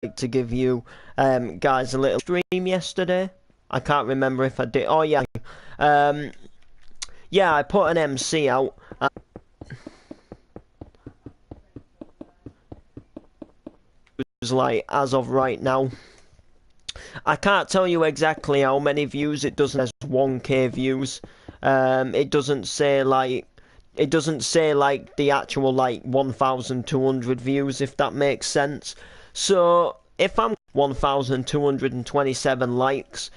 to give you guys a little stream yesterday. I can't remember if I did. Oh yeah, um, yeah, I put an MC out. It was like as of right now. I can't tell you exactly how many views. It doesn't has 1K views. It doesn't say like. It doesn't say like the actual like 1,200 views, if that makes sense. So if I'm 1,227 likes,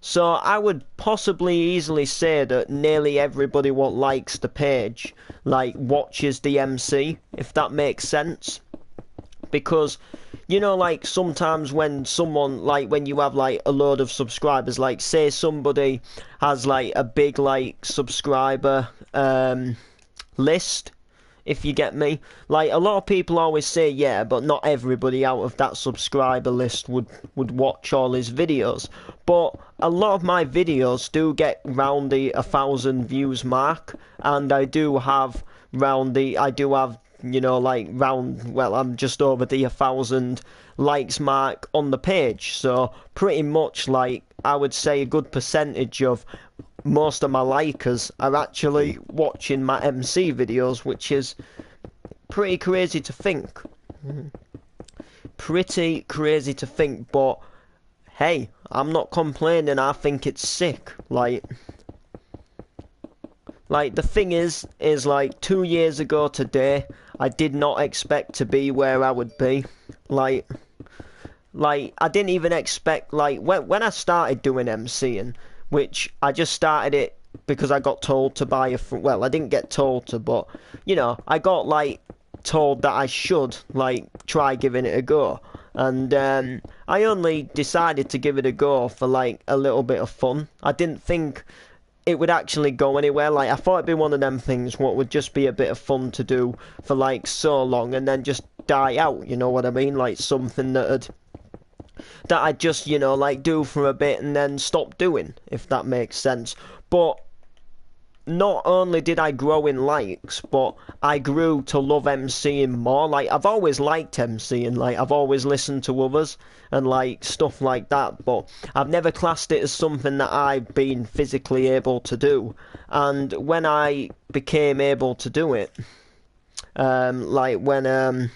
so I would possibly easily say that nearly everybody what likes the page like watches the MC, if that makes sense. Because you know, like sometimes when someone like when you have like a load of subscribers, like say somebody has like a big like subscriber list, if you get me. Like a lot of people always say yeah, but not everybody out of that subscriber list would watch all his videos. But a lot of my videos do get round the 1,000 views mark, and I do have you know, like round, well, I'm just over the 1,000 likes mark on the page. So pretty much like I would say a good percentage of most of my likers are actually watching my MC videos, which is pretty crazy to think. Pretty crazy to think, but hey, I'm not complaining. I think it's sick. Like the thing is like 2 years ago today, I did not expect to be where I would be. Like, I didn't even expect, like, when I started doing MCing, which I just started it because I got told to buy well, I didn't get told to, but, you know, I got, like, told that I should, like, try giving it a go. And I only decided to give it a go for, like, a little bit of fun. I didn't think it would actually go anywhere. Like, I thought it'd be one of them things what would just be a bit of fun to do for like so long and then just die out, you know what I mean? Like something that I'd just, you know, like do for a bit and then stop doing, if that makes sense. But not only did I grow in likes, but I grew to love MCing more. Like, I've always liked MCing, like, I've always listened to others and, like, stuff like that, but I've never classed it as something that I've been physically able to do. And when I became able to do it, like, when,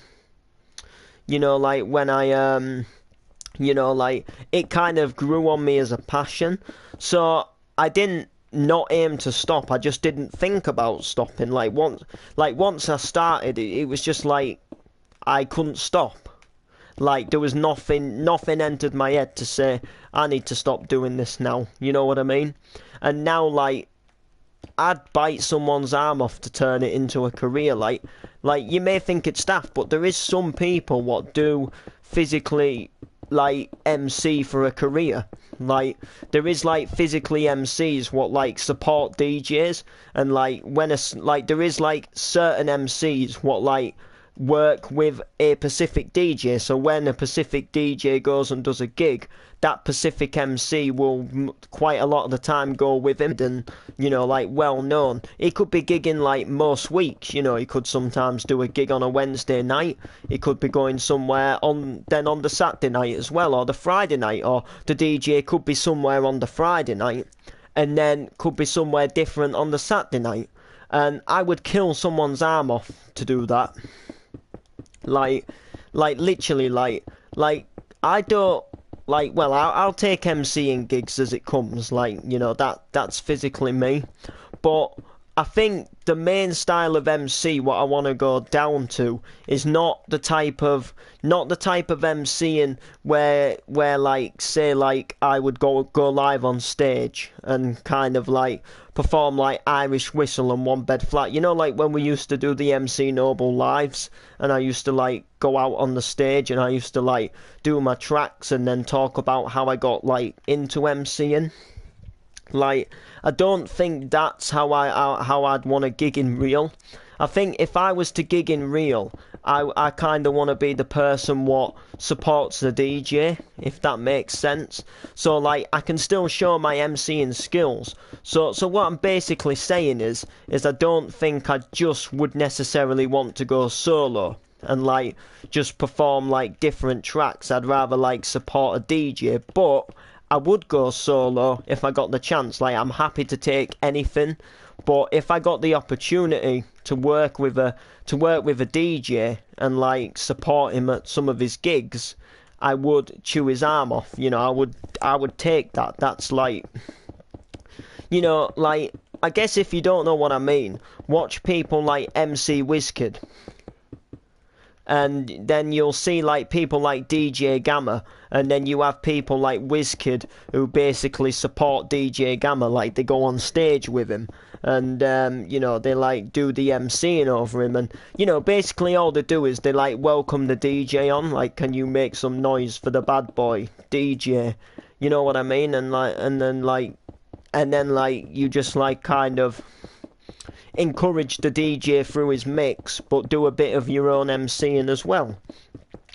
you know, like, when I, you know, like, it kind of grew on me as a passion. So I didn't not aim to stop. I just didn't think about stopping. Like once I started, it was just like I couldn't stop. Like there was nothing entered my head to say I need to stop doing this now. You know what I mean? And now like I'd bite someone's arm off to turn it into a career. Like you may think it's daft, but there is some people what do physically like MC for a career. Like there is like physically MCs what like support DJs, and like when like there is like certain MCs what like work with a Pacific DJ. So when a Pacific DJ goes and does a gig, that Pacific MC will quite a lot of the time go with him, and you know, like well known. He could be gigging like most weeks, you know, he could sometimes do a gig on a Wednesday night, he could be going somewhere on the Saturday night as well, or the Friday night, or the DJ could be somewhere on the Friday night and then could be somewhere different on the Saturday night. And I would kill someone's arm off to do that. Like literally, like I don't like. Well, I'll take MCing gigs as it comes. Like you know that's physically me, but I think the main style of MC what I want to go down to is not the type of MCing where like say like I would go live on stage and kind of like perform like Irish Whistle and One Bed Flat. You know, like when we used to do the MC Noble lives and I used to like go out on the stage and I used to like do my tracks and then talk about how I got like into MCing. Like, I don't think that's how I'd want to gig in real. I think if I was to gig in real, I kind of want to be the person what supports the DJ, if that makes sense. So like I can still show my MCing skills. So what I'm basically saying is I don't think I just would necessarily want to go solo. and like just perform like different tracks. I'd rather like support a DJ, but I would go solo if I got the chance. Like, I'm happy to take anything, but if I got the opportunity to work with a DJ and like support him at some of his gigs, I would chew his arm off. You know, I would take that. That's like, you know, like, I guess if you don't know what I mean, watch people like MC Wizkid, and then you'll see like people like DJ Gamma, and then you have people like Wizkid who basically support DJ Gamma, like they go on stage with him, and you know, they like do the MCing over him, and you know, basically all they do is they like welcome the DJ on, like, can you make some noise for the bad boy DJ, you know what I mean? And like, and then like you just like kind of encourage the DJ through his mix, but do a bit of your own MCing as well,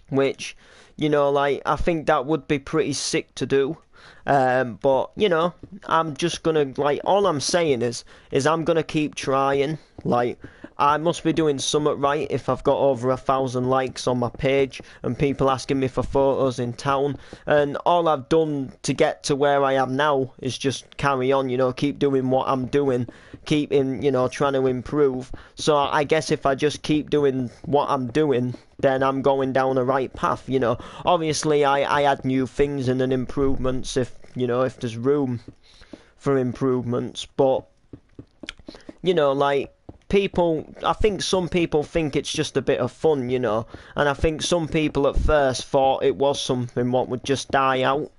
which, you know, like, I think that would be pretty sick to do. But you know, I'm just gonna, like, all I'm saying is I'm gonna keep trying. Like, I must be doing something right if I've got over 1,000 likes on my page and people asking me for photos in town. And all I've done to get to where I am now is just carry on, you know, keep doing what I'm doing, keep in, you know, trying to improve. So I guess if I just keep doing what I'm doing, then I'm going down the right path, you know. Obviously, I add new things and then improvements if, you know, if there's room for improvements. But, you know, like, I think some people think it's just a bit of fun, you know, and I think some people at first thought it was something what would just die out,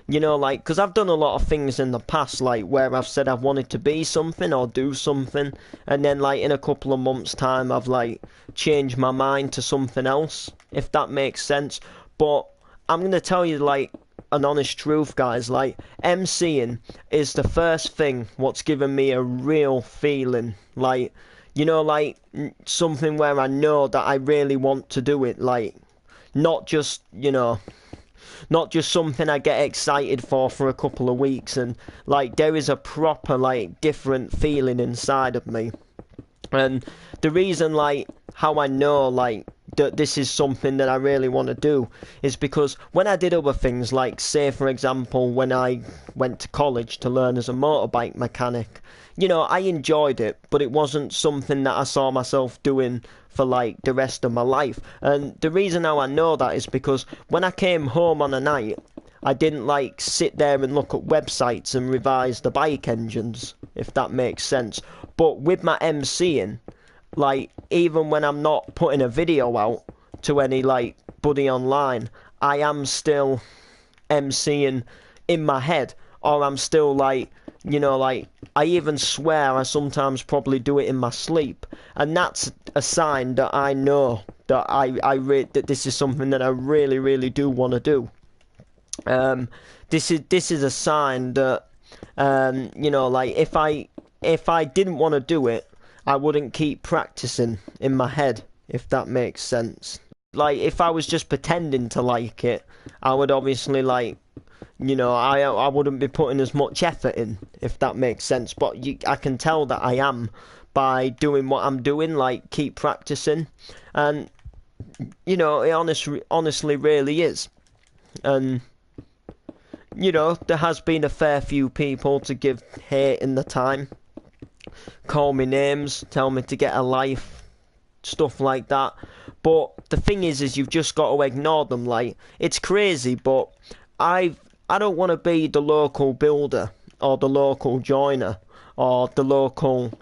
you know, like, because I've done a lot of things in the past, like, where I've said I've wanted to be something or do something, and then, like, in a couple of months' time, I've, like, changed my mind to something else, if that makes sense. But I'm going to tell you, like, an honest truth, guys, like, MCing is the first thing what's given me a real feeling, like, you know, like, something where I know that I really want to do it, like, not just, you know, not just something I get excited for a couple of weeks, and, like, there is a proper, like, different feeling inside of me. And the reason, like, how I know, like, that this is something that I really want to do is because when I did other things, like, say, for example, when I went to college to learn as a motorbike mechanic, you know, I enjoyed it, but it wasn't something that I saw myself doing for, like, the rest of my life. And the reason how I know that is because when I came home on a night, I didn't, like, sit there and look at websites and revise the bike engines, if that makes sense. But with my MCing, like, even when I'm not putting a video out to any, like, buddy online, I am still MCing in my head, or I'm still, like, you know, like, I even swear I sometimes probably do it in my sleep, and that's a sign that I know that that this is something that I really, really do want to do. This is a sign that, you know, like, if I didn't want to do it, I wouldn't keep practicing in my head, if that makes sense. Like, if I was just pretending to like it, I would obviously, like, you know, I wouldn't be putting as much effort in, if that makes sense. But I can tell that I am by doing what I'm doing, like, keep practicing. And, you know, it honestly really is. And, you know, there has been a fair few people to give hate in the time, call me names, tell me to get a life, stuff like that. But the thing is you've just got to ignore them. Like, it's crazy, but I don't want to be the local builder or the local joiner or the local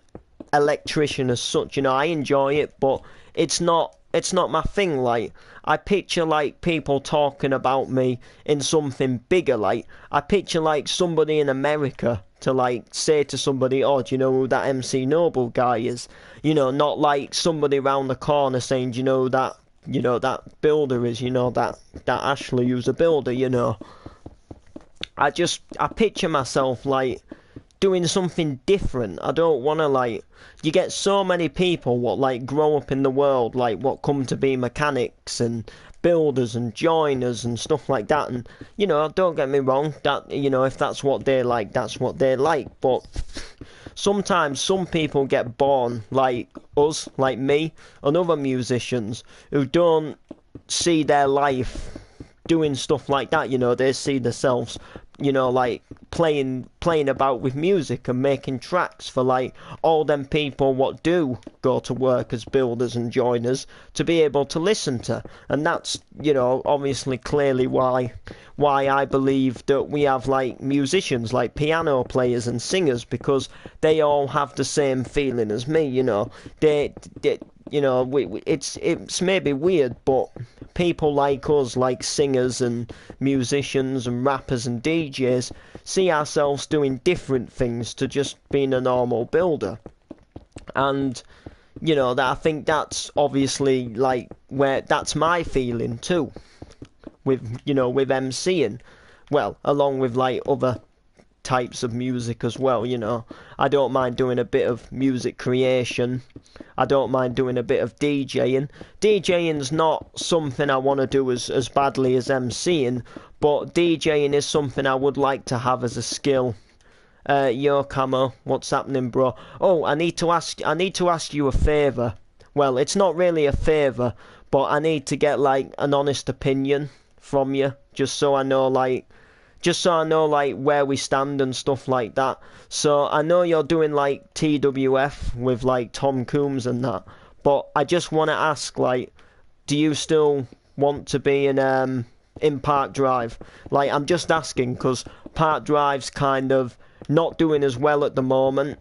electrician as such. You know, I enjoy it, but it's not my thing. Like, I picture, like, people talking about me in something bigger. Like, I picture, like, somebody in America to, like, say to somebody, oh, do you know who that MC Noble guy is? You know, not like somebody round the corner saying, do you know that builder is, you know, that Ashley who's a builder, you know. I picture myself, like, doing something different. I don't want to, like, you get so many people what, like, grow up in the world, like, what come to be mechanics and builders and joiners and stuff like that. And, you know, don't get me wrong, that, you know, if that's what they like, that's what they like. But sometimes some people get born like us, like me, and other musicians who don't see their life doing stuff like that. They see themselves, like playing about with music and making tracks for like all them people what do go to work as builders and joiners to be able to listen to. And that's, obviously clearly why I believe that we have like musicians, like piano players and singers, because they all have the same feeling as me. They it's maybe weird, but people like us, like singers and musicians and rappers and DJs, see ourselves doing different things to just being a normal builder. And that I think that's obviously like where that's my feeling too, with MCing, well, along with like other types of music as well. I don't mind doing a bit of music creation. I don't mind doing a bit of DJing. DJing's not something I want to do as badly as MCing, but DJing is something I would like to have as a skill. Yo, Camo, what's happening, bro? Oh, I need to ask you a favour. Well, it's not really a favour, but I need to get like an honest opinion from you, just so I know like where we stand and stuff like that. So I know you're doing like TWF with like Tom Coombs and that, but I just want to ask, like, do you still want to be in Park Drive? Like, I'm just asking because Park Drive's kind of not doing as well at the moment,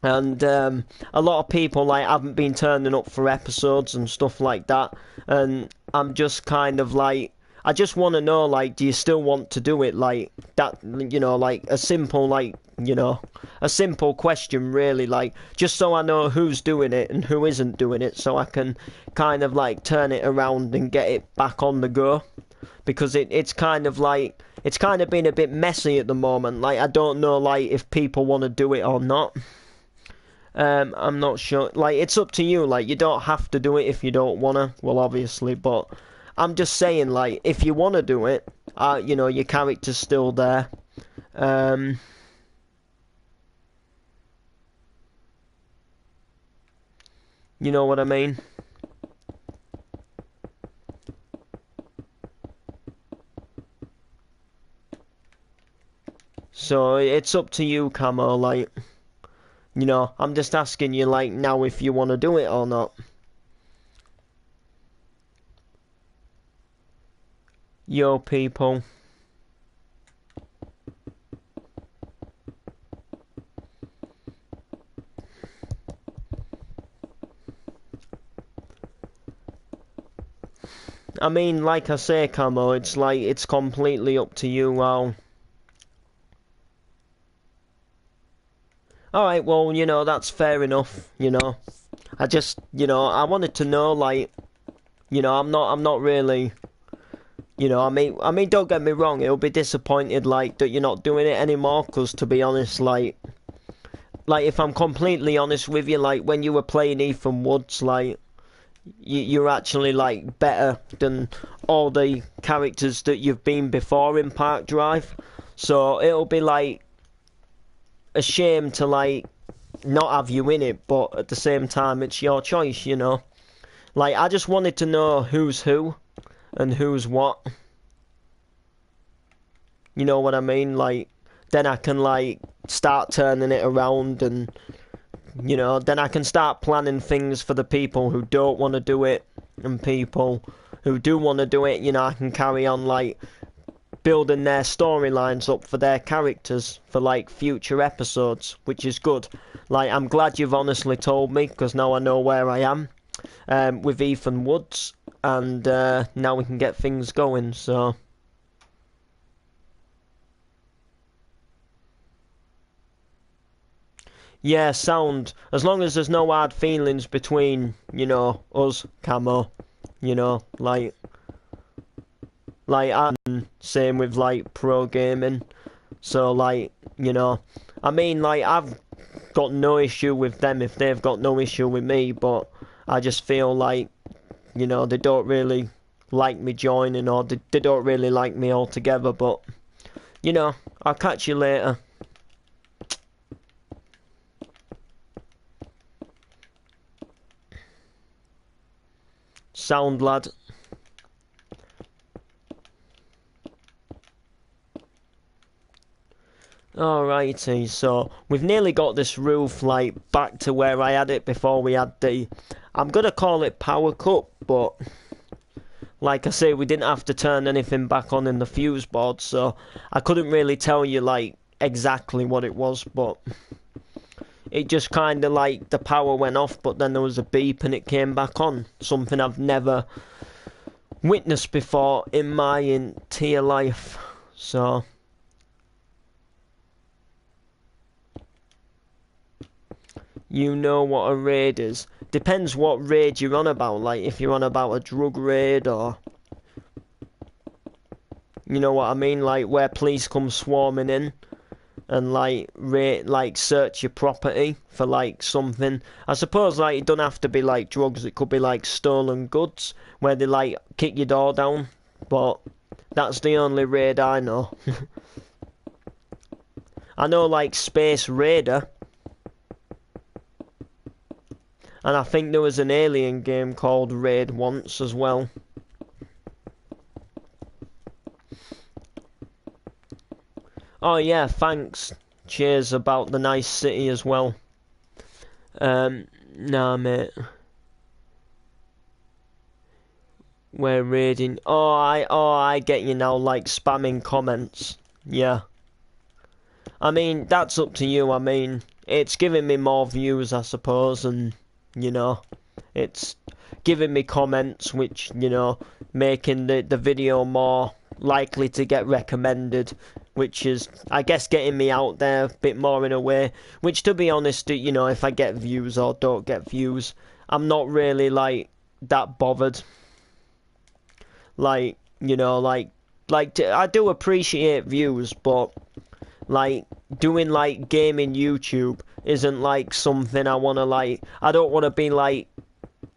and a lot of people like haven't been turning up for episodes and stuff like that, and I'm just kind of like, I just want to know, like, do you still want to do it like that? Like a simple, like, a simple question, really, like, just so I know who's doing it and who isn't doing it, so I can kind of like turn it around and get it back on the go. Because it's kind of been a bit messy at the moment. Like, I don't know, like, if people want to do it or not. I'm not sure. Like, it's up to you. Like, you don't have to do it if you don't want to. Well, obviously, but I'm just saying, like, if you want to do it, your character's still there. You know what I mean? So it's up to you, Camo. Like, I'm just asking you, like, now if you want to do it or not. Yo, people. I mean, like I say, Camo, it's like, it's completely up to you. Well, alright, well, that's fair enough, I just, I wanted to know, like, I'm not really, I mean, don't get me wrong, it'll be disappointed, like, that you're not doing it anymore, because, to be honest, like, if I'm completely honest with you, like, when you were playing Ethan Woods, like, you're actually, like, better than all the characters that you've been before in Park Drive, so it'll be, like, a shame to, like, not have you in it, but at the same time, it's your choice, Like, I just wanted to know who's who and who's what. You know what I mean? Like, then I can, like, start turning it around and, then I can start planning things for the people who don't want to do it and people who do want to do it, I can carry on, like, building their storylines up for their characters for like future episodes, which is good. Like, I'm glad you've honestly told me, because now I know where I am with Ethan Woods, and now we can get things going. So yeah, sound, as long as there's no hard feelings between us, Camo, like I'm same with like pro gaming. So like, I mean, like, I've got no issue with them if they've got no issue with me, but I just feel like, they don't really like me joining, or they don't really like me altogether. But I'll catch you later. Sound, lad. Alrighty, so we've nearly got this roof like back to where I had it before we had the, I'm gonna call it power cut, but like I say, we didn't have to turn anything back on in the fuse board, so I couldn't really tell you like exactly what it was, but it just kind of like the power went off, but then there was a beep and it came back on. Something I've never witnessed before in my entire life. So you know what a raid is. Depends what raid you're on about. Like if you're on about a drug raid, or you know what I mean, like where police come swarming in and like search your property for like something. I suppose like it don't have to be like drugs. It could be like stolen goods where they like kick your door down. But that's the only raid I know. I know like Space Raider. And I think there was an alien game called Raid once as well. Oh yeah, thanks. Cheers about the nice city as well. Nah mate. We're raiding. Oh I get you now, like spamming comments. Yeah. I mean, that's up to you. I mean, it's giving me more views, I suppose, and you know, it's giving me comments which, you know, making the video more likely to get recommended, which is, I guess, getting me out there a bit more in a way, which, to be honest, you know, if I get views or don't get views, I'm not really, like, that bothered. Like, you know, like I do appreciate views, but like doing like gaming YouTube isn't like something I want to like. I don't want to be like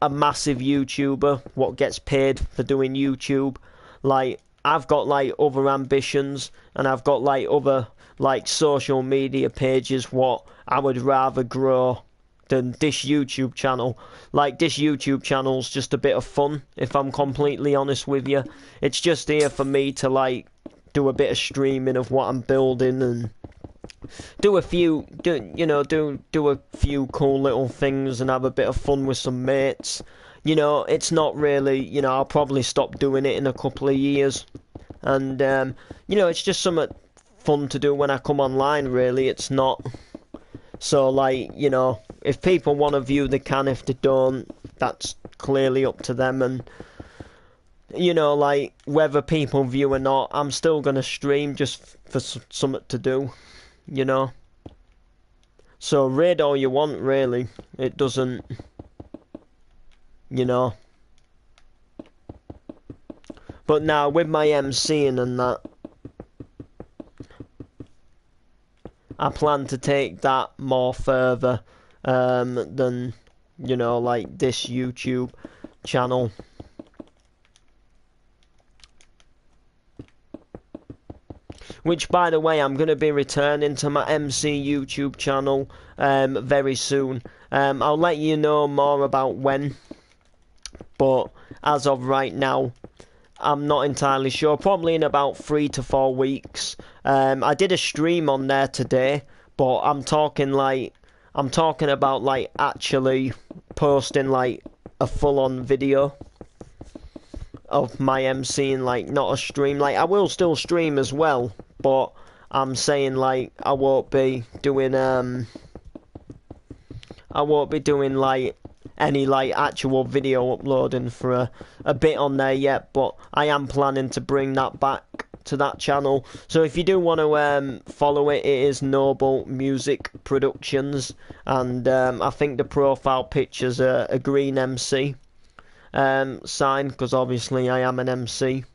a massive YouTuber what gets paid for doing YouTube. Like I've got like other ambitions, and I've got like other like social media pages what I would rather grow than this YouTube channel. Like this YouTube channel's just a bit of fun, if I'm completely honest with you. It's just here for me to like do a bit of streaming of what I'm building and do a few cool little things and have a bit of fun with some mates. You know, it's not really, you know, I'll probably stop doing it in a couple of years. And you know, it's just something fun to do when I come online, really. It's not so like, you know, if people want to view they can, if they don't, that's clearly up to them. And you know, like whether people view or not, I'm still gonna stream just for something to do, you know. So raid all you want, really. It doesn't, you know. But now with my MCing and that, I plan to take that more further than, you know, like this YouTube channel. Which, by the way, I'm going to be returning to my MC YouTube channel very soon. I'll let you know more about when. But as of right now, I'm not entirely sure. Probably in about 3 to 4 weeks. I did a stream on there today, but I'm talking about like actually posting like a full-on video of my MCing, like not a stream. Like I will still stream as well, but I'm saying like I won't be doing like any like actual video uploading for a bit on there yet, but I am planning to bring that back to that channel. So if you do want to follow it, it is Noble Music Productions, and I think the profile picture's a green MC sign, because obviously I am an MC.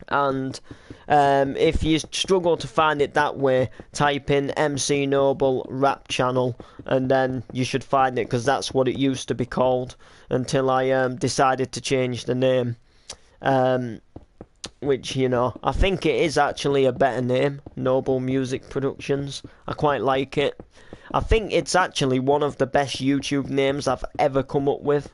And if you struggle to find it that way, type in MC Noble Rap Channel, and then you should find it, because that's what it used to be called until I decided to change the name. Which, you know, I think it is actually a better name, Noble Music Productions. I quite like it. I think it's actually one of the best YouTube names I've ever come up with.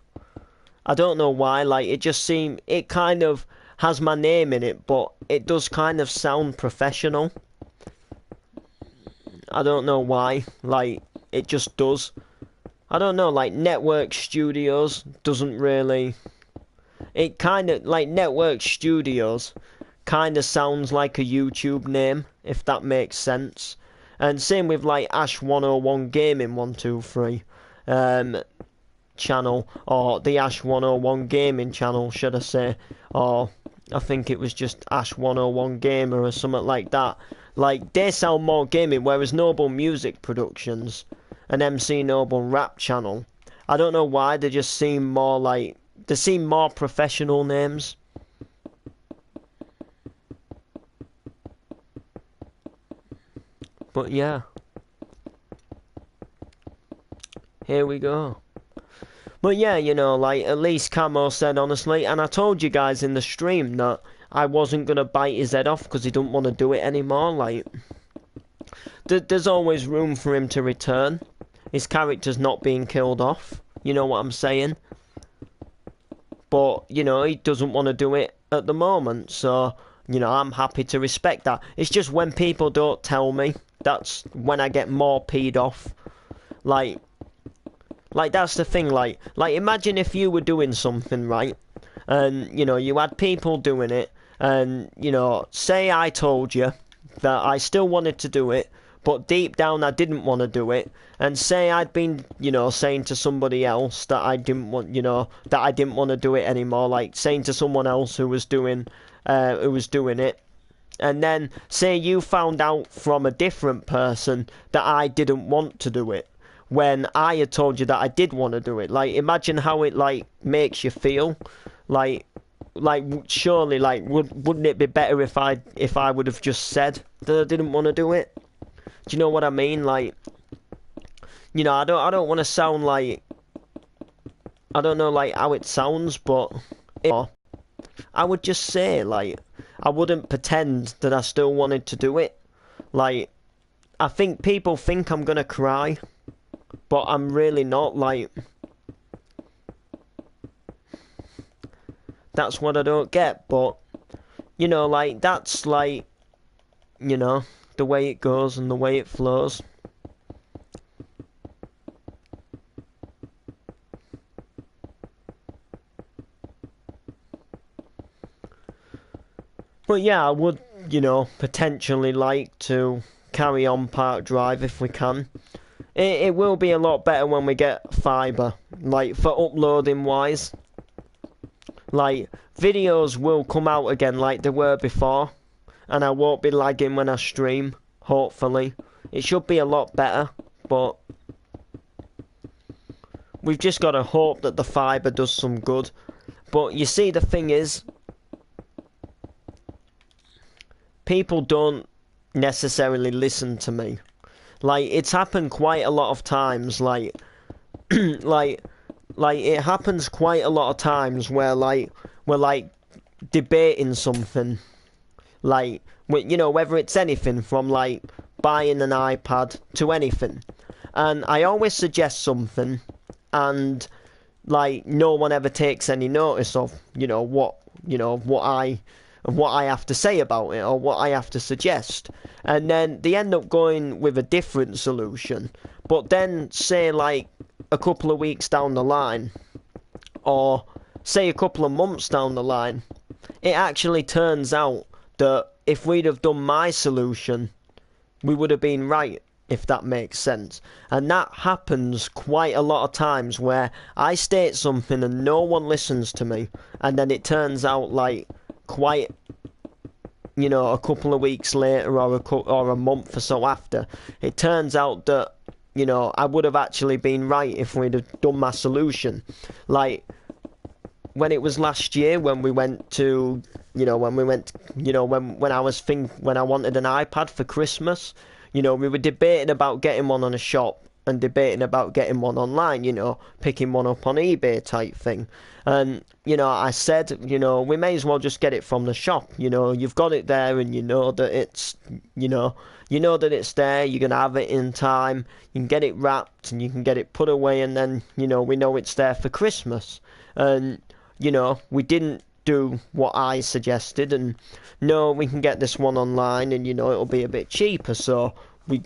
I don't know why. Like it kind of has my name in it, but it does kind of sound professional. I don't know why. Like it just does. I don't know. Like Network Studios doesn't really. It kind of like Network Studios kind of sounds like a YouTube name, if that makes sense. And same with like Ash 101 Gaming 123 channel, or the Ash 101 Gaming channel, should I say, or I think it was just Ash 101 Gamer or something like that. Like they sound more gaming, whereas Noble Music Productions and MC Noble Rap channel, I don't know why, they just seem more like they seem more professional names. But yeah, here we go. But yeah, you know, like at least Camo said honestly, and I told you guys in the stream that I wasn't gonna bite his head off because he didn't want to do it anymore. Like, there's always room for him to return. His character's not being killed off. You know what I'm saying? But you know, he doesn't want to do it at the moment, so you know, I'm happy to respect that. It's just when people don't tell me, that's when I get more peed off. Like, that's the thing. Like imagine if you were doing something right, and you know you had people doing it, and you know, say I told you that I still wanted to do it, but deep down I didn't want to do it, and say I'd been, you know, saying to somebody else that I didn't want, you know, that I didn't want to do it anymore, like saying to someone else who was doing it, and then say you found out from a different person that I didn't want to do it when I had told you that I did want to do it. Like, imagine how it like makes you feel. Like surely, like, wouldn't it be better if I would have just said that I didn't want to do it? Do you know what I mean? Like, you know, I don't want to sound like, I don't know like how it sounds, but I would just say, like, I wouldn't pretend that I still wanted to do it. Like, I think people think I'm gonna cry, but I'm really not. Like, that's what I don't get. But you know, like, that's like, you know, the way it goes and the way it flows. But yeah, I would, you know, potentially like to carry on Park Drive if we can. It will be a lot better when we get fibre, like for uploading wise. Like, videos will come out again like they were before, and I won't be lagging when I stream, hopefully. It should be a lot better, but we've just got to hope that the fibre does some good. But you see, the thing is, people don't necessarily listen to me. Like, it's happened quite a lot of times, like, like, it happens quite a lot of times where, like, we're, like, debating something. Like, you know, whether it's anything from, like, buying an iPad to anything. And I always suggest something, and, like, no one ever takes any notice of, what I have to say about it or what I have to suggest. And then they end up going with a different solution. But then, say, like, a couple of weeks down the line, or say a couple of months down the line, it actually turns out that if we'd have done my solution, we would have been right, if that makes sense. And that happens quite a lot of times where I state something and no one listens to me, and then it turns out like quite, you know, a couple of weeks later or a month or so after, it turns out that, you know, I would have actually been right if we'd have done my solution. Like, when it was last year, when we went to, when I wanted an iPad for Christmas, you know, we were debating about getting one on a shop and debating about getting one online, you know, picking one up on eBay type thing. And, you know, I said, you know, we may as well just get it from the shop. You know, you've got it there and you know that it's, you know that it's there, you're going to have it in time, you can get it wrapped and you can get it put away, and then, you know, we know it's there for Christmas. and we didn't do what I suggested, and no, we can get this one online, and it'll be a bit cheaper. So we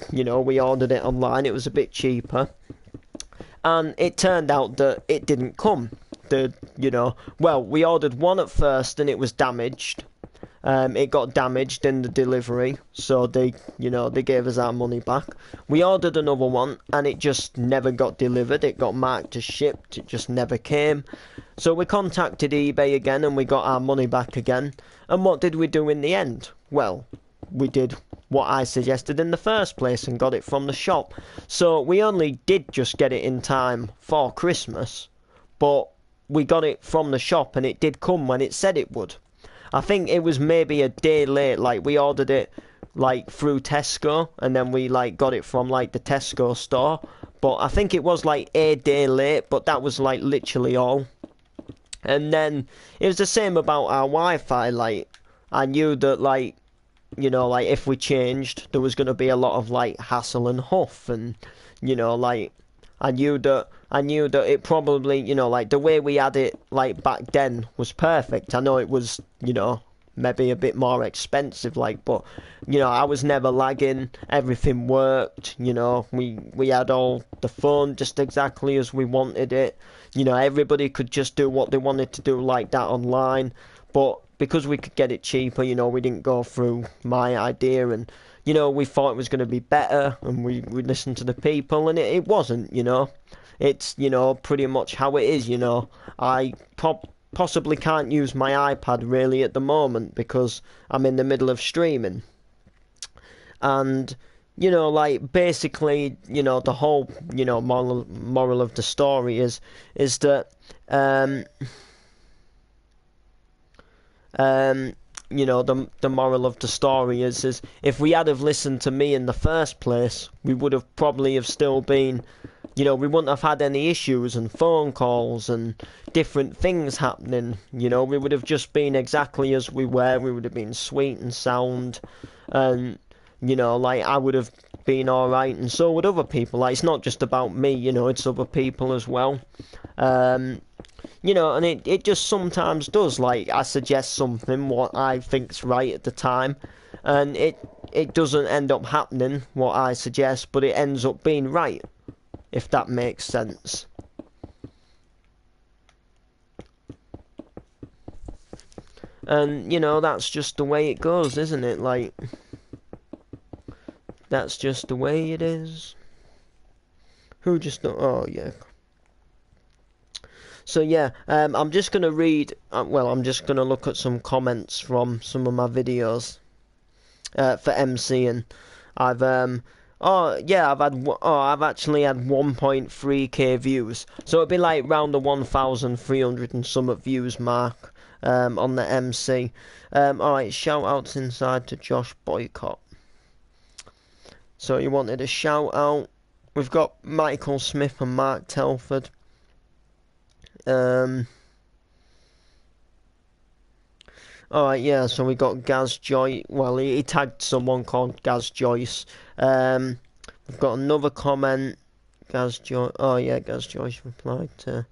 ordered it online. It was a bit cheaper, and it turned out that it didn't come. Well, we ordered one at first, and it was damaged. It got damaged in the delivery, so they gave us our money back. We ordered another one, and it just never got delivered. It got marked as shipped. It just never came. So we contacted eBay again, and we got our money back again. And what did we do in the end? Well, we did what I suggested in the first place and got it from the shop. So we only did just get it in time for Christmas, but we got it from the shop, and it did come when it said it would. I think it was maybe a day late. Like, we ordered it through Tesco, and then we got it from the Tesco store. But I think it was a day late, but that was literally all. And then it was the same about our Wi-Fi. I knew that if we changed, there was going to be a lot of hassle and huff, and I knew that it probably, the way we had it back then was perfect. I know it was, maybe a bit more expensive, but I was never lagging. Everything worked. We had all the phone just exactly as we wanted it. Everybody could just do what they wanted to do like that online. But because we could get it cheaper, we didn't go through my idea, and we thought it was going to be better, and we listened to the people, and it wasn't. It's pretty much how it is. I possibly can't use my iPad really at the moment because I'm in the middle of streaming, and basically the whole moral of the story is that the moral of the story is if we had have listened to me in the first place, we would have probably have still been, we wouldn't have had any issues and phone calls and different things happening. We would have just been exactly as we were. We would have been sweet and sound, and I would have been all right, and so would other people. It's not just about me, it's other people as well. And it just sometimes does. I suggest something what I think's right at the time, and it doesn't end up happening what I suggest, but it ends up being right, if that makes sense. And that's just the way it goes, isn't it? That's just the way it is. Who just oh yeah. So yeah, I'm just gonna read. I'm just gonna look at some comments from some of my videos for MCing. I've I've actually had 1.3k views. So it'd be round the 1,300 and some views mark on the MC. Alright, shout outs inside to Josh Boycott. So you wanted a shout out. We've got Michael Smith and Mark Telford. Alright, yeah, so we got Gaz Joyce. Well, he tagged someone called Gaz Joyce. We've got another comment. Gaz Joyce. Oh, yeah, Gaz Joyce replied to.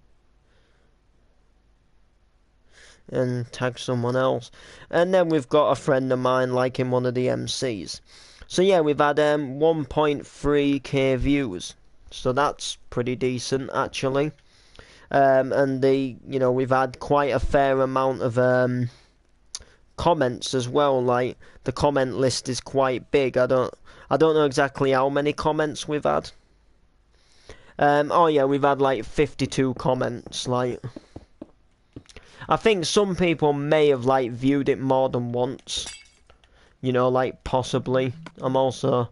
And tagged someone else. And then we've got a friend of mine liking one of the MCs. So, yeah, we've had 1.3k views. So that's pretty decent, actually. And we've had quite a fair amount of comments as well. The comment list is quite big. I don't know exactly how many comments we've had. Oh yeah, we've had 52 comments. I think some people may have viewed it more than once. Possibly. I'm also.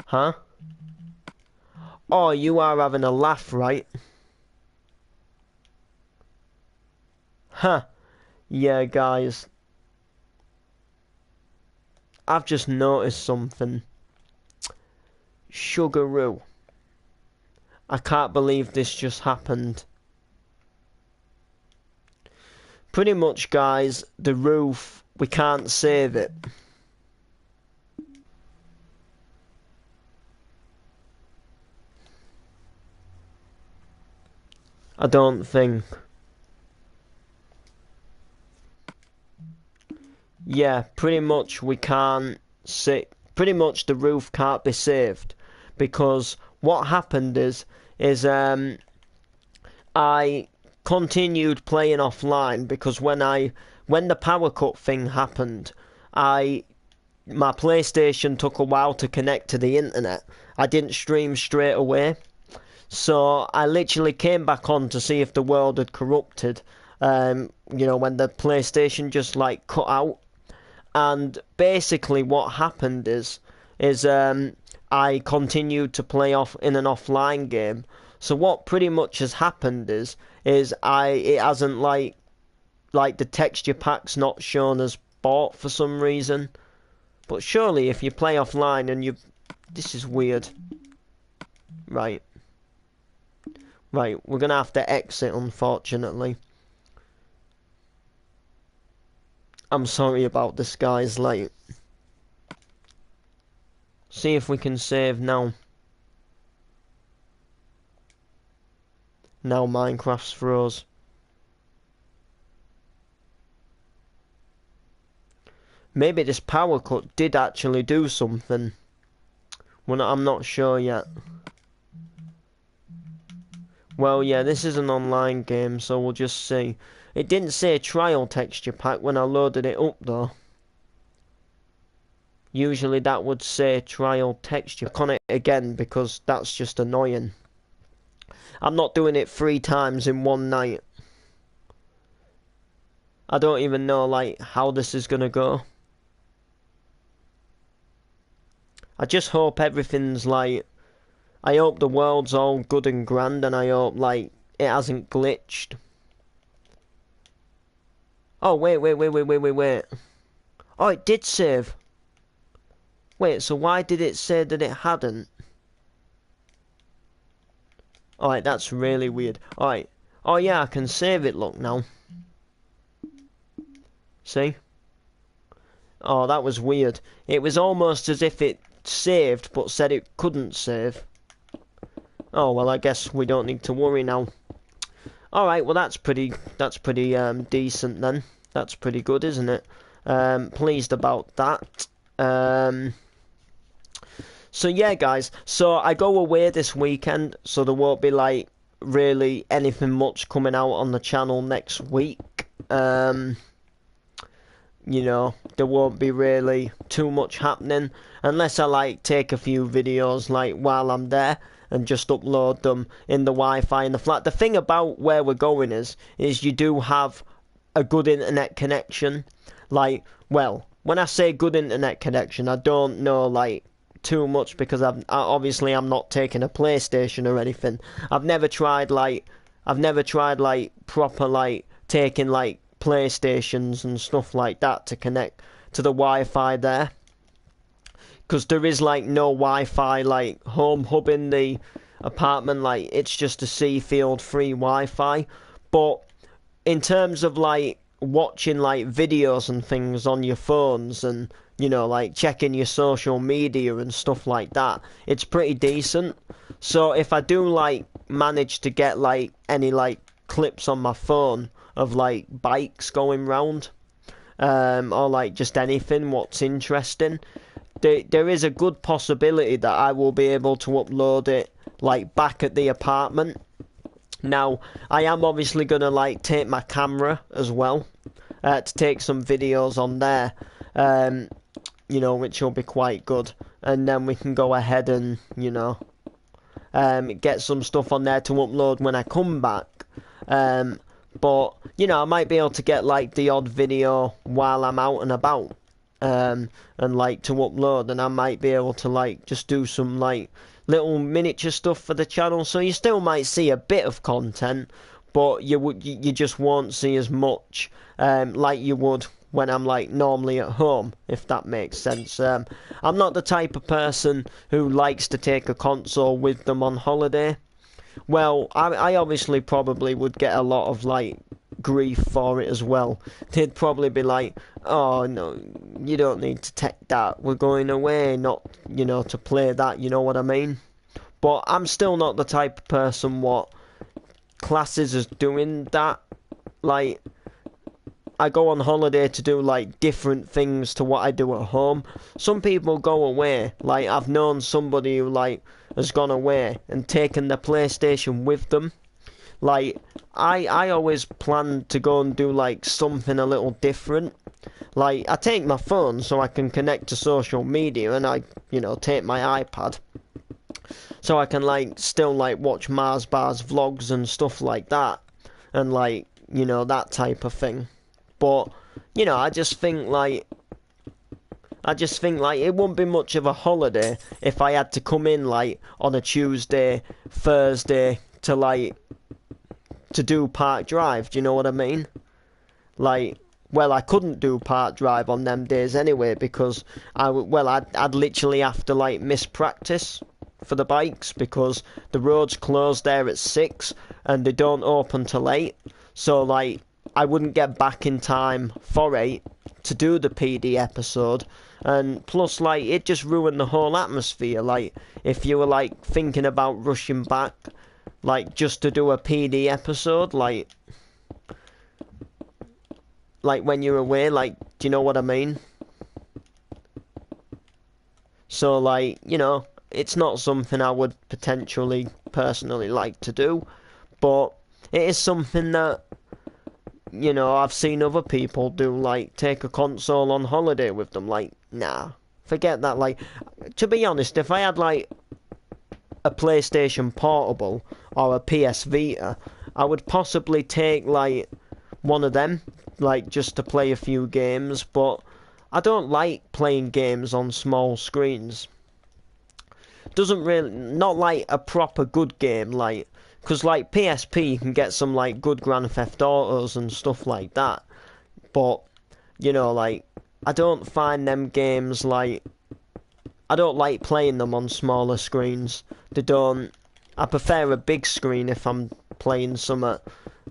Huh? Oh, you are having a laugh, right? Huh. Yeah, guys. I've just noticed something. Sugaroo. I can't believe this just happened. Pretty much, guys, the roof, we can't save it. I don't think. Yeah, pretty much we can't say. Pretty much the roof can't be saved because what happened is I continued playing offline because when the power cut thing happened, I my PlayStation took a while to connect to the internet. I didn't stream straight away. So I literally came back on to see if the world had corrupted. When the PlayStation just like cut out. And basically what happened is I continued to play off in an offline game. So what pretty much has happened is it hasn't like the texture pack's not shown as bought for some reason. But surely if you play offline and this is weird. Right. Right, we're gonna have to exit unfortunately. I'm sorry about this, guys. Like, see if we can save now. Now Minecraft's froze. Maybe this power cut did actually do something. I'm not sure yet. Well, yeah, this is an online game, so we'll just see. It didn't say trial texture pack when I loaded it up, though. Usually that would say trial texture. Click on it again because that's just annoying. I'm not doing it 3 times in one night. I don't even know, like, how this is gonna go. I just hope everything's, like... I hope the world's all good and grand, and I hope, like, it hasn't glitched. Oh, wait. Oh, it did save. Wait, so why did it say that it hadn't? Alright, that's really weird. Alright. Oh, yeah, I can save it, look, now. See? Oh, that was weird. It was almost as if it saved, but said it couldn't save. Oh, well, I guess we don't need to worry now. Alright, well, that's pretty decent then. That's pretty good, isn't it? Pleased about that. So, yeah, guys. So, I go away this weekend, so there won't be, like, really anything much coming out on the channel next week. There won't be really too much happening. Unless I, like, take a few videos, like, while I'm there. And just upload them in the Wi-Fi in the flat. The thing about where we're going is you do have a good internet connection. Like, well, when I say good internet connection, I don't know, like, too much because obviously I'm not taking a PlayStation or anything. I've never tried, like, proper, like, taking, like, PlayStations and stuff like that to connect to the Wi-Fi there. Because there is, like, no Wi-Fi, like, home hub in the apartment. Like, it's just a Seafield free Wi-Fi. But in terms of, like, watching, like, videos and things on your phones and, like, checking your social media and stuff like that, it's pretty decent. So if I do, like, manage to get, like, any, like, clips on my phone of, like, bikes going round, or, like, just anything what's interesting... There is a good possibility that I will be able to upload it, like, back at the apartment. Now, I am obviously going to, like, take my camera as well, to take some videos on there, which will be quite good. And then we can go ahead and, get some stuff on there to upload when I come back. But, I might be able to get, like, the odd video while I'm out and about. And like to upload, and I might be able to like just do some like little miniature stuff for the channel, so you still might see a bit of content, but you just won't see as much like you would when I'm like normally at home, if that makes sense. I'm not the type of person who likes to take a console with them on holiday. Well, I obviously probably would get a lot of like grief for it as well. They'd probably be like, oh no, you don't need to take that, we're going away, not to play that, you know what I mean? But I'm still not the type of person what classes as doing that. Like, I go on holiday to do like different things to what I do at home. Some people go away. Like, I've known somebody who like has gone away and taken their PlayStation with them. Like, I always plan to go and do like something a little different. Like, I take my phone so I can connect to social media, and I, take my iPad so I can like still like watch Mars Bar's vlogs and stuff like that, and like, that type of thing. But, I just think like it wouldn't be much of a holiday if I had to come in like on a Tuesday, Thursday to do Park Drive. Do you know what I mean? Like, well, I couldn't do Park Drive on them days anyway because I'd literally have to like miss practice for the bikes because the roads close there at 6 and they don't open till 8. So like, I wouldn't get back in time for 8 to do the PD episode, and plus like it just ruined the whole atmosphere. Like, if you were like thinking about rushing back like just to do a PD episode, like when you're away, like, do you know what I mean? So like, it's not something I would potentially personally like to do, but it is something that I've seen other people do, like take a console on holiday with them. Like, nah, forget that. Like, to be honest, if I had like a PlayStation Portable or a PS Vita, I would possibly take like one of them, like just to play a few games. But I don't like playing games on small screens. Doesn't really, not like a proper good game, like, because like PSP you can get some like good Grand Theft Autos and stuff like that, but like, I don't find them games like, I don't like playing them on smaller screens. I prefer a big screen if I'm playing some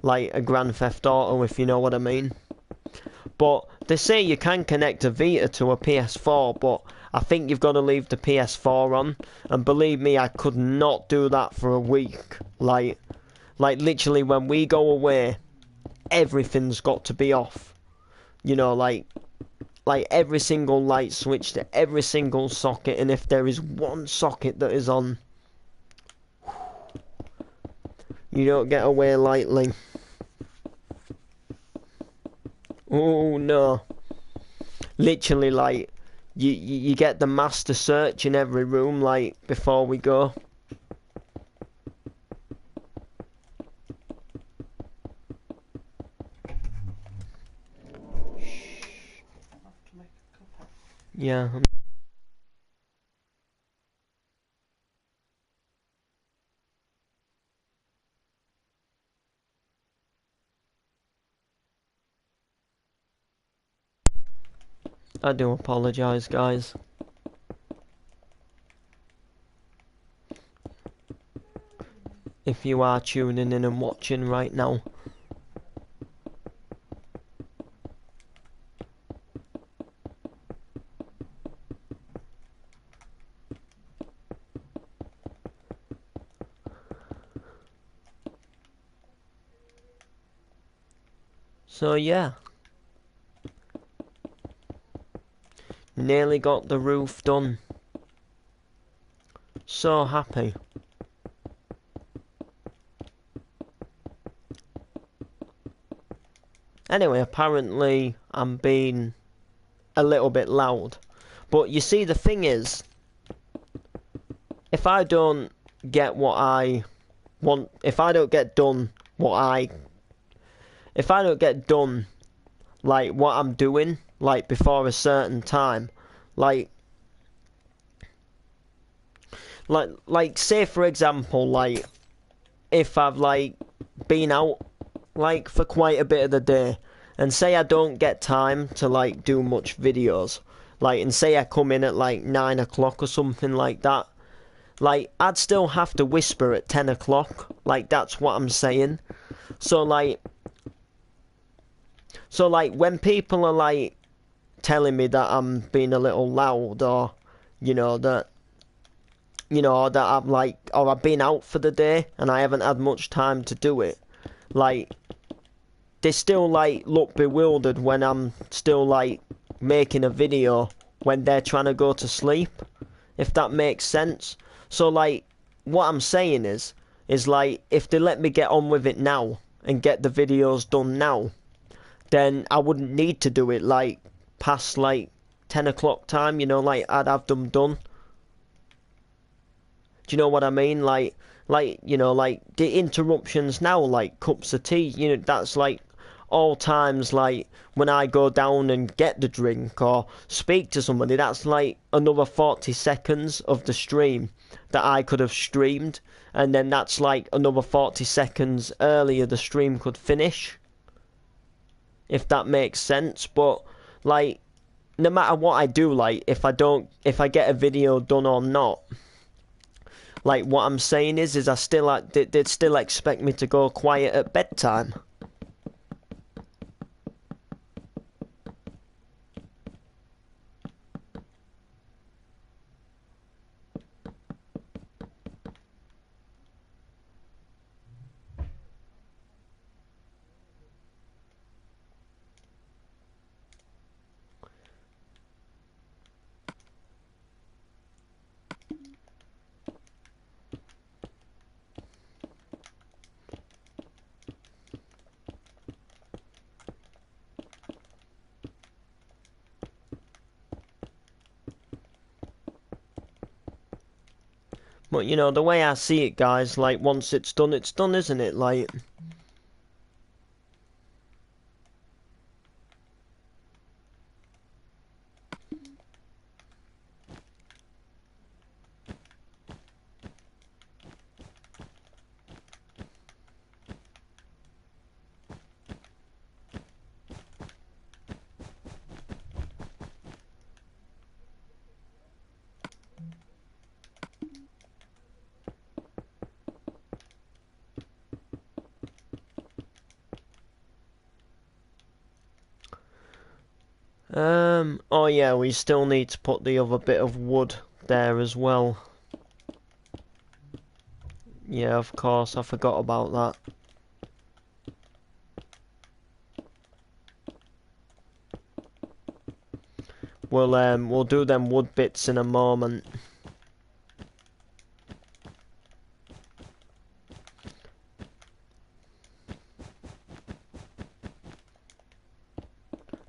like a Grand Theft Auto, if you know what I mean. But they say you can connect a Vita to a PS4, but I think you've got to leave the PS4 on. And believe me, I could not do that for a week. Like literally when we go away, everything's got to be off. Like every single light switch to every single socket. And if there is one socket that is on, you don't get away lightly. Oh no. Literally, like, you get the master search in every room, like, before we go. Yeah. I do apologise, guys. If you are tuning in and watching right now. So yeah. Nearly got the roof done. So happy. Anyway, apparently I'm being a little bit loud. But you see, the thing is, if I don't get what I want, if I don't get done like what I'm doing, like before a certain time, like say for example, like if I've like been out like for quite a bit of the day, and say I don't get time to like do much videos, like, and say I come in at like 9 o'clock or something like that, like I'd still have to whisper at 10 o'clock, like that's what I'm saying. So like when people are like telling me that I'm being a little loud, or that that I'm like, or I've been out for the day and I haven't had much time to do it, like, they still, like, look bewildered when I'm still, like, making a video when they're trying to go to sleep, if that makes sense. So, like, what I'm saying is like, if they let me get on with it now and get the videos done now, then I wouldn't need to do it, like, past, like, 10 o'clock time, you know, like, I'd have them done. Do you know what I mean? Like, you know, like, the interruptions now, like, cups of tea, you know, that's, like, all times, like, when I go down and get the drink or speak to somebody, that's, like, another 40 seconds of the stream that I could have streamed, and then that's, like, another 40 seconds earlier the stream could finish, if that makes sense. But, like, no matter what I do, like, if I get a video done or not, like, what I'm saying is I still, like, they'd still expect me to go quiet at bedtime. But, you know, the way I see it, guys, like, once it's done, isn't it? Like, oh yeah, we still need to put the other bit of wood there as well. Yeah, of course, I forgot about that. We'll do them wood bits in a moment.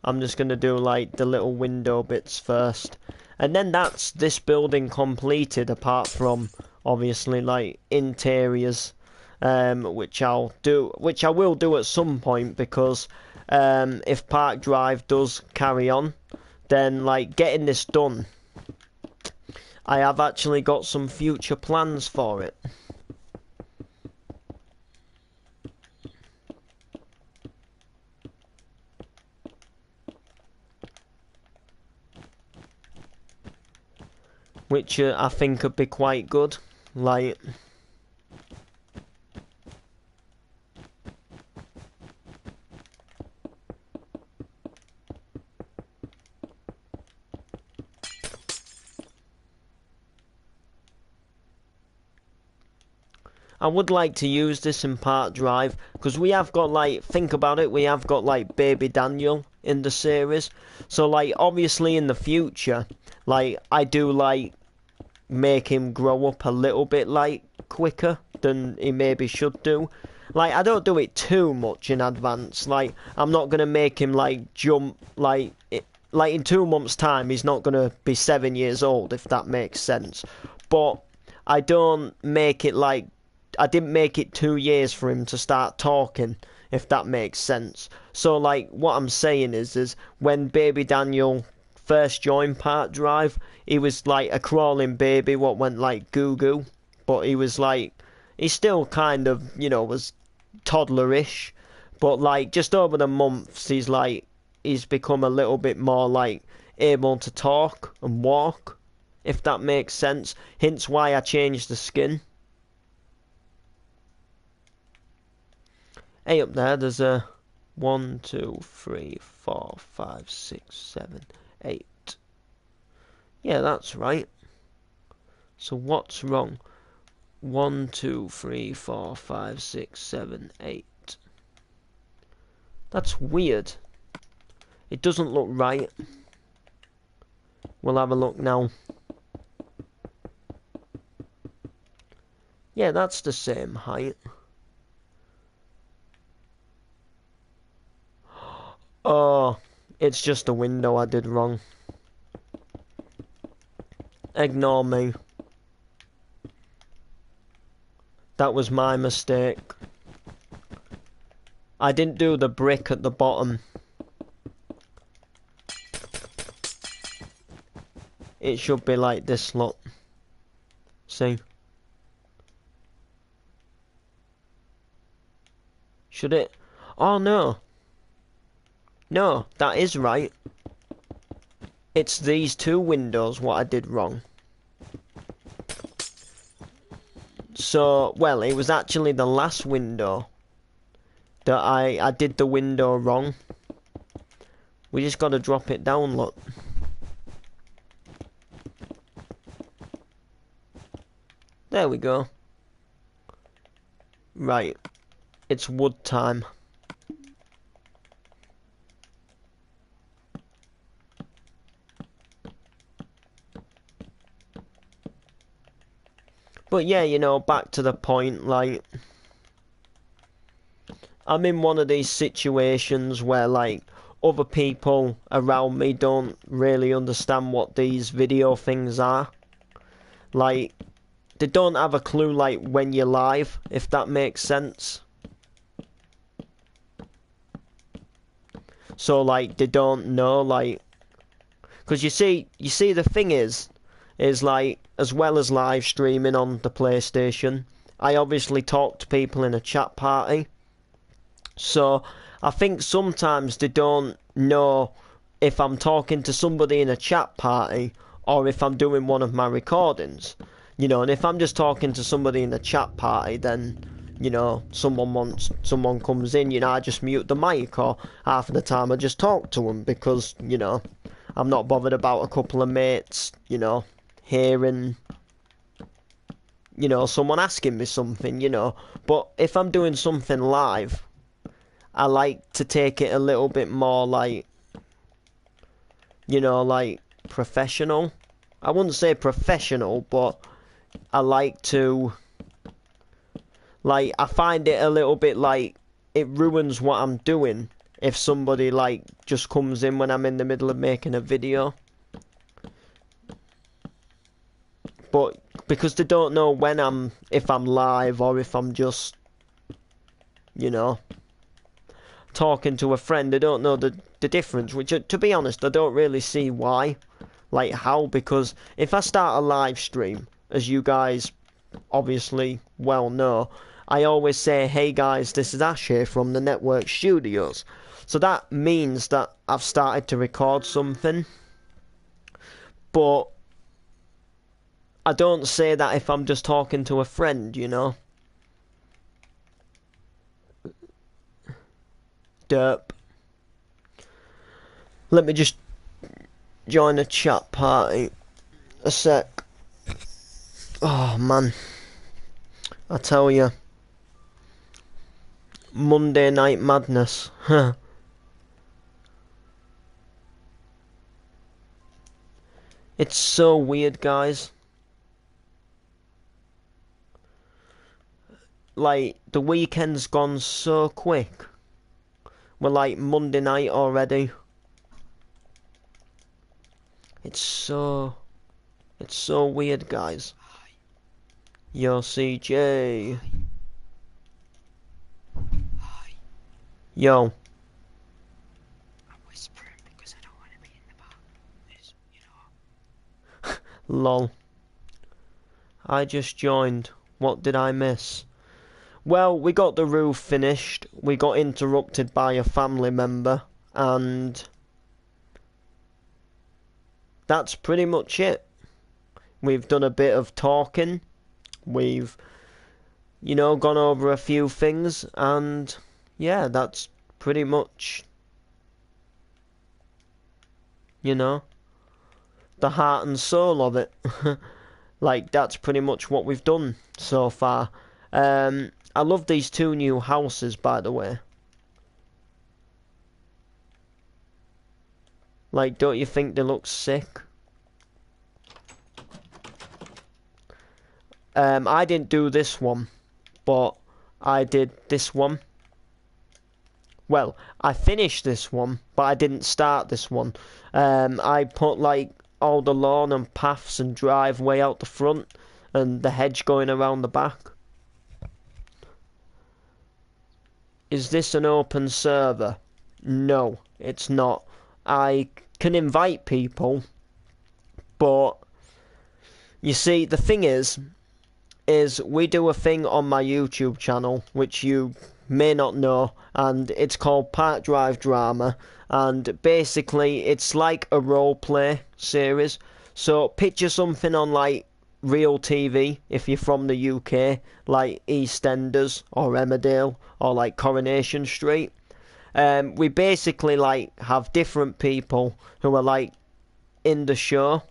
I'm just gonna do, like, the little window bits first, and then that's this building completed, apart from obviously, like, interiors, which I will do at some point, because if Park Drive does carry on, then, like, getting this done, I have actually got some future plans for it. Which I think could be quite good. Like, I would like to use this in Park Drive, because we have got, like, think about it, we have got, like, Baby Daniel in the series. So, like, obviously in the future, like, I do, like, make him grow up a little bit, like, quicker than he maybe should do. Like, I don't do it too much in advance. Like, I'm not gonna make him, like, jump, like, in 2 months' time, he's not gonna be 7 years old, if that makes sense. But I don't make it, like, I didn't make it 2 years for him to start talking, if that makes sense. So, like, what I'm saying is when Baby Daniel first joined Park Drive, he was, like, a crawling baby what went, like, goo-goo. But he was, like, he still kind of, you know, was toddlerish. But, like, just over the months, he's become a little bit more, like, able to talk and walk, if that makes sense. Hence why I changed the skin. Hey, up there's a 1, 2, 3, 4, 5, 6, 7, 8. Yeah, that's right. So what's wrong? 1, 2, 3, 4, 5, 6, 7, 8. That's weird. It doesn't look right. We'll have a look now. Yeah, that's the same height. Oh, it's just a window I did wrong. Ignore me. That was my mistake. I didn't do the brick at the bottom. It should be like this, look. See? Should it? Oh, no. No, that is right. It's these two windows what I did wrong. So, well, it was actually the last window that I did the window wrong. We just gotta drop it down, look. There we go. Right. It's wood time. But yeah, you know, back to the point, like, I'm in one of these situations where, like, other people around me don't really understand what these video things are. Like, they don't have a clue, like, when you're live, if that makes sense. So, like, they don't know, like, because you see, the thing is like, as well as live streaming on the PlayStation, I obviously talk to people in a chat party. So I think sometimes they don't know if I'm talking to somebody in a chat party or if I'm doing one of my recordings. You know, and if I'm just talking to somebody in a chat party, then, you know, someone comes in, you know, I just mute the mic, or half of the time I just talk to them because, you know, I'm not bothered about a couple of mates, you know, hearing, you know, someone asking me something, you know. But if I'm doing something live, I like to take it a little bit more, like, you know, like, professional. I wouldn't say professional, but I like to, like, I find it a little bit like it ruins what I'm doing if somebody, like, just comes in when I'm in the middle of making a video. But because they don't know if I'm live or if I'm just, you know, talking to a friend, they don't know the difference, which, to be honest, I don't really see why. Like, how? Because if I start a live stream, as you guys obviously well know, I always say, hey guys, this is Ash here from the Network Studios. So that means that I've started to record something. But I don't say that if I'm just talking to a friend, you know. Derp. Let me just join a chat party. A sec. Oh, man. I tell you. Monday Night Madness. It's so weird, guys. Like, the weekend's gone so quick. We're like Monday night already. It's so weird, guys. Yo, CJ. Hi. Yo. I'm whispering because I don't want to be in the back. You know. Lol. I just joined. What did I miss? Well, we got the roof finished. We got interrupted by a family member. And that's pretty much it. We've done a bit of talking. We've, you know, gone over a few things. And yeah, that's pretty much, you know, the heart and soul of it. Like, that's pretty much what we've done so far. I love these two new houses, by the way. Like, don't you think they look sick? I didn't do this one, but I did this one. Well, I finished this one, but I didn't start this one. I put like all the lawn and paths and driveway out the front, and the hedge going around the back. Is this an open server? No, it's not. I can invite people, but you see, the thing is we do a thing on my YouTube channel, which you may not know, and it's called Park Drive Drama, and basically it's like a role play series. So picture something on like real TV if you're from the UK, like EastEnders or Emmerdale or like Coronation Street. We basically like have different people who are like in the show,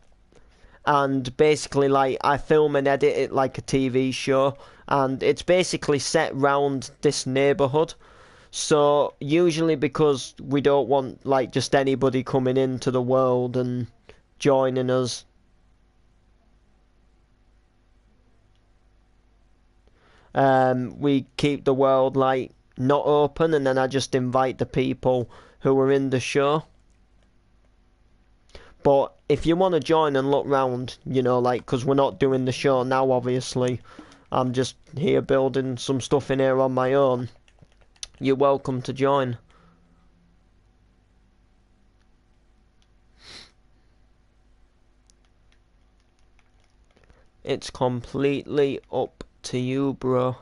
and basically like I film and edit it like a TV show, and it's basically set round this neighborhood. So usually, because we don't want like just anybody coming into the world and joining us, we keep the world like not open, and then I just invite the people who are in the show. But if you want to join and look round, you know, like, because we're not doing the show now, obviously, I'm just here building some stuff in here on my own, you're welcome to join. It's completely up to you, bro.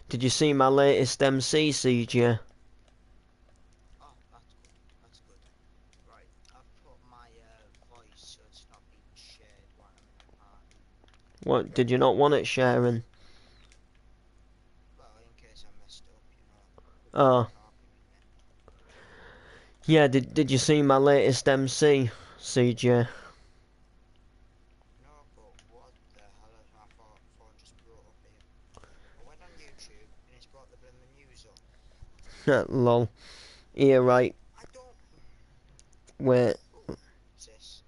Did you see my latest MC, CJ? Oh, that's good. That's good. Right, I've put my voice so it's not being shared while I'm in the party. What, did you not want it sharing? Well, in case I messed up, you know, with Oh, talking in it. yeah, did you see my latest MC, CJ? No, but what the hell has my phone just brought up here? I went on YouTube and it's brought the blooming news up. Lol. Yeah, right. I don't. Wait. Oh, what's this?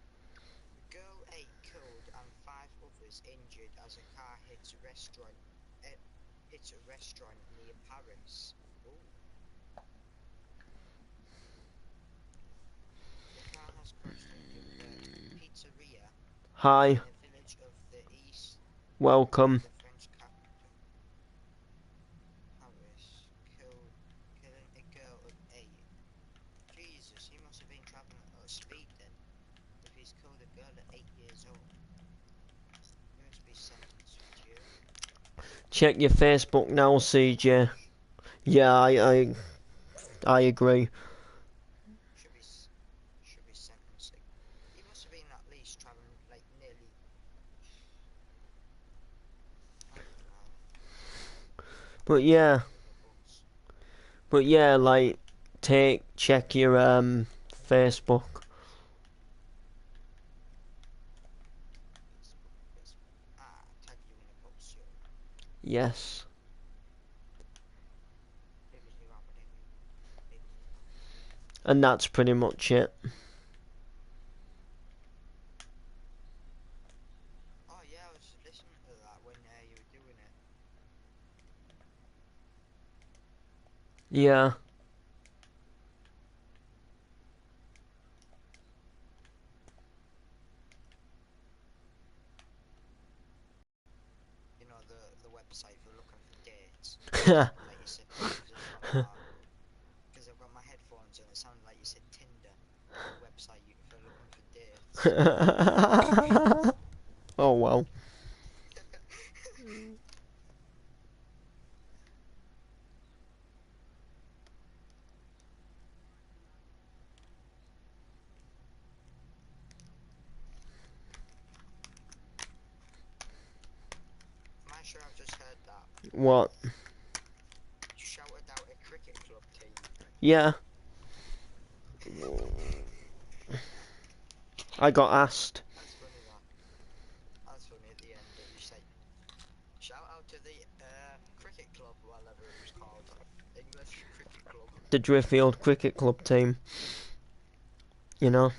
Girl 8 killed and 5 others injured as a car hits a restaurant near Paris. Oh. The car has crashed into the pizzeria Hi. in a village of the east of Welcome. the French capital, Paris, killing a girl of 8. Jesus, he must have been travelling at a speed then, if he's killed a girl at 8 years old. He must be sentenced for jail. Check your Facebook now, CJ. Harsh. Yeah, I agree. Should be sentencing. He must have been at least travelling like nearly. I don't know. But Must have yeah, been with a bus. like check your Facebook. Tag you in a post, yo. Yes. And that's pretty much it. Oh yeah, I was listening to that when you were doing it. Yeah. You know, the website for looking for dates. Like you said, because I've got my headphones on, it sounded like you said Tinder. The website for looking for dates. Oh well. What? You shouted out a cricket club team. Yeah. I got asked. That's funny, that. That's funny at the end that you say, shout out to the cricket club, whatever it was called. English cricket club. The Driffield Cricket Club team. You know?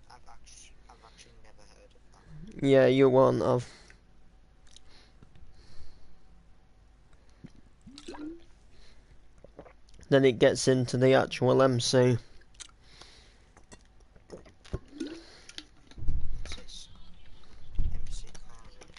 I've actually never heard of that. Yeah, you won't have. Then it gets into the actual MC. What's this? MC Carving.